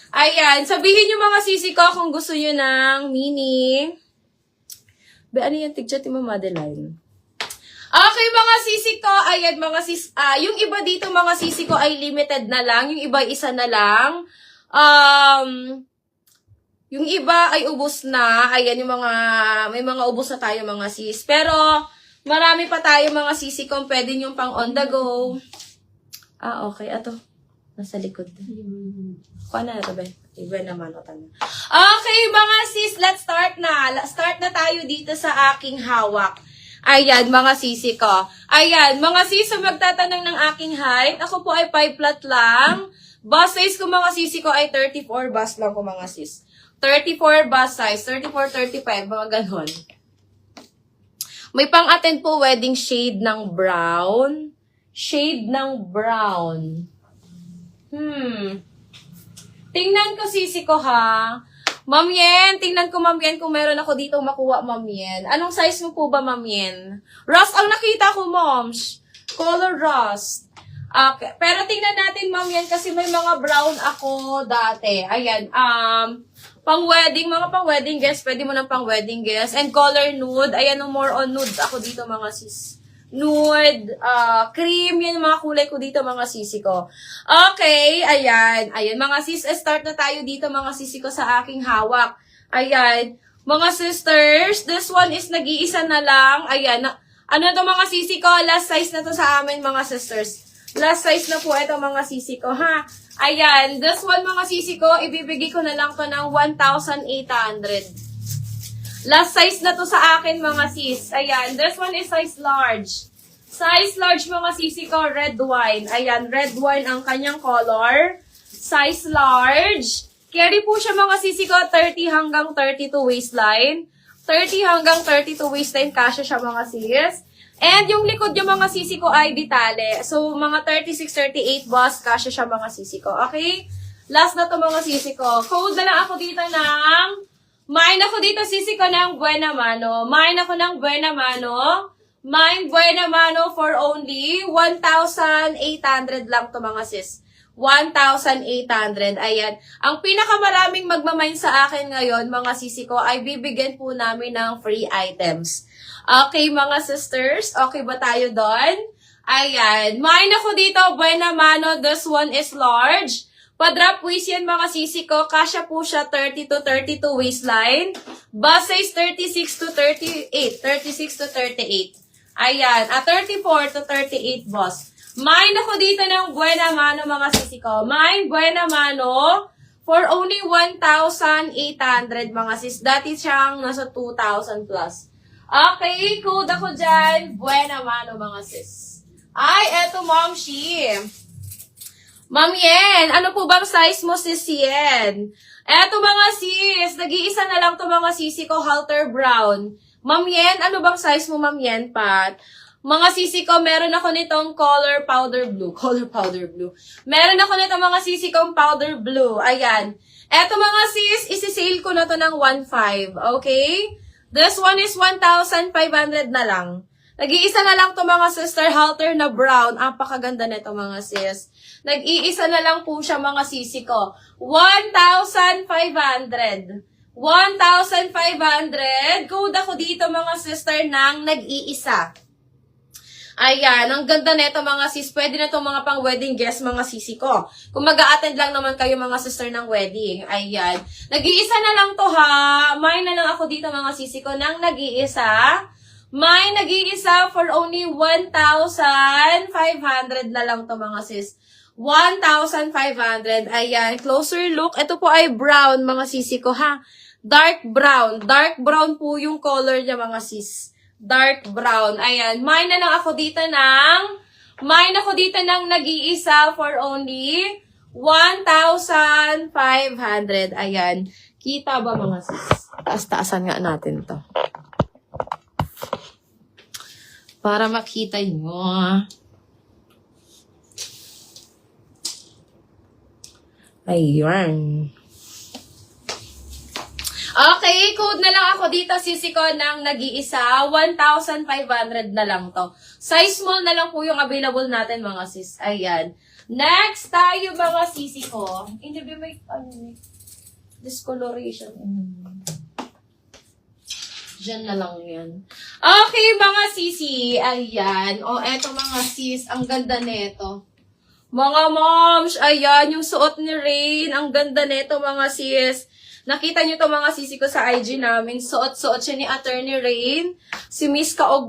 Ayan, sabihin nyo mga sisi ko kung gusto nyo ng mini. Ano yan, tigchat mo, Madeline? Okay, mga sisi ko, ayan, mga sis, yung iba dito, mga sisi ko, ay limited na lang. Yung iba, isa na lang. Yung iba ay ubos na. Ayan, yung mga, may mga ubos na tayo, mga sis. Pero, marami pa tayo, mga sisi ko, pwede yung pang on the go. Okay, ato. Nasa likod. Kuha na ito, ba? Iba naman o tanong. Okay, mga sis, let's start na. Start na tayo dito sa aking hawak. Ayan, mga sisi ko. Ayan, mga sis, magtatanong ng aking height. Ako po ay 5 flat lang. Bust size ko, mga sisi ko, ay 34 bust lang ko, mga sis. 34 bust size, 34, 35, mga ganon. May pang-attend po wedding shade ng brown. Shade ng brown. Tingnan ko, sisi ko, ha. Ma'am Yen, tingnan ko, Ma'am Yen, kung meron ako dito makuha, Ma'am Yen. Anong size mo po ba, Ma'am Yen? Rust ang nakita ko, moms. Color rust. Okay. Pero tingnan natin, Ma'am Yen, kasi may mga brown ako dati. Ayan, pang-wedding, mga pang-wedding guest, pwede mo ng pang-wedding guest. And color nude, ayan, more on nude ako dito, mga sis. Nude, cream, yan mga kulay ko dito, mga sisi ko. Okay, ayan, mga sis, start na tayo dito, mga sisi ko sa aking hawak. Ayan, mga sisters, this one is nag-iisa na lang. Ayan, ano to, mga sisi ko, last size na to sa amin, mga sisters. Last size na po ito, mga sisi ko, ha. Ayan, this one, mga sisi ko, ibibigay ko na lang to ng 1,800. Last size na to sa akin, mga sis. Ayan, this one is size large. Size large, mga sisi ko, red wine. Ayan, red wine ang kanyang color. Size large. Carry po siya, mga sisi ko, 30 hanggang 32 waistline. 30 hanggang 32 waistline, kasya siya, mga sis. And yung likod yung mga sisi ko ay bitale. So, mga 36, 38 bust, kasya siya, mga sisi ko. Okay? Last na to, mga sisi ko. Code na lang ako dito ng... Mine ako dito, sisi ko ng Buena Mano. Mine ako ng Buena Mano. Mine Buena Mano for only 1,800 lang to, mga sis. 1,800. Ayan. Ang pinakamaraming magmamine sa akin ngayon, mga sisi ko, ay bibigyan po namin ng free items. Okay, mga sisters? Okay ba tayo doon? Ayan. Mine ako dito, Buena Mano. This one is large. Pa-drop waist yan, mga sisi ko. Kasya po siya 30 to 32 waistline. Bust size 36 to 38. 36 to 38. Ayan. 34 to 38 bust. Mine ako dito ng Buena Mano, mga sisi ko. Mine Buena Mano for only 1,800, mga sis. Dati siyang nasa 2,000 plus. Okay, code ako dyan. Buena Mano, mga sis. Ay, eto, Mom Shi. Ma'am Yen, ano po bang size mo, sis Yen? Eto, mga sis, nag-iisa na lang to, mga sisi ko, halter brown. Ma'am Yen, ano bang size mo, Ma'am Yen, Pat? Mga sisi ko, meron ako nitong color powder blue. Color powder blue. Meron ako nitong mga sisi kong powder blue. Ayan. Eto, mga sis, isi-sale ko na to ng 1,500. Okay? This one is 1,500 na lang. Nag-iisa na lang to, mga sister, halter na brown. Apakaganda nito, mga sis. Nag-iisa na lang po siya, mga sisi ko. 1,500. 1,500. Code ako dito, mga sister, ng nag-iisa. Ayan, ang ganda nito, mga sis. Pwede na itong mga pang-wedding guest, mga sisi ko. Kung mag-a-attend lang naman kayo, mga sister, ng wedding. Ayan. Nag-iisa na lang to, ha. Mine na lang ako dito, mga sisi ko, ng nag-iisa. May nag-iisa for only 1,500 na lang to, mga sis. 1,500. Ayan. Closer look. Ito po ay brown, mga sisi ko, ha. Dark brown. Dark brown po yung color niya, mga sis. Dark brown. Ayan. Mine na lang ako dito ng nag-iisa for only 1,500. Ayan. Kita ba, mga sis? Taas-taasan nga natin to. Para makita nyo. Ayan. Okay, code na lang ako dito, sisi ko, ng nag-iisa. 1,500 na lang to. Size small na lang po yung available natin, mga sis. Ayan. Next tayo mga sisi ko. Hindi ba may discoloration? Diyan na lang yan. Okay, mga sisi. Ayan. O, eto mga sis. Ang ganda neto. Mga moms, ayan, yung suot ni Rain. Ang ganda neto, mga sis. Nakita nyo to mga sisi ko sa IG namin. Suot-suot siya ni Attorney Rain. Si Miss Kaog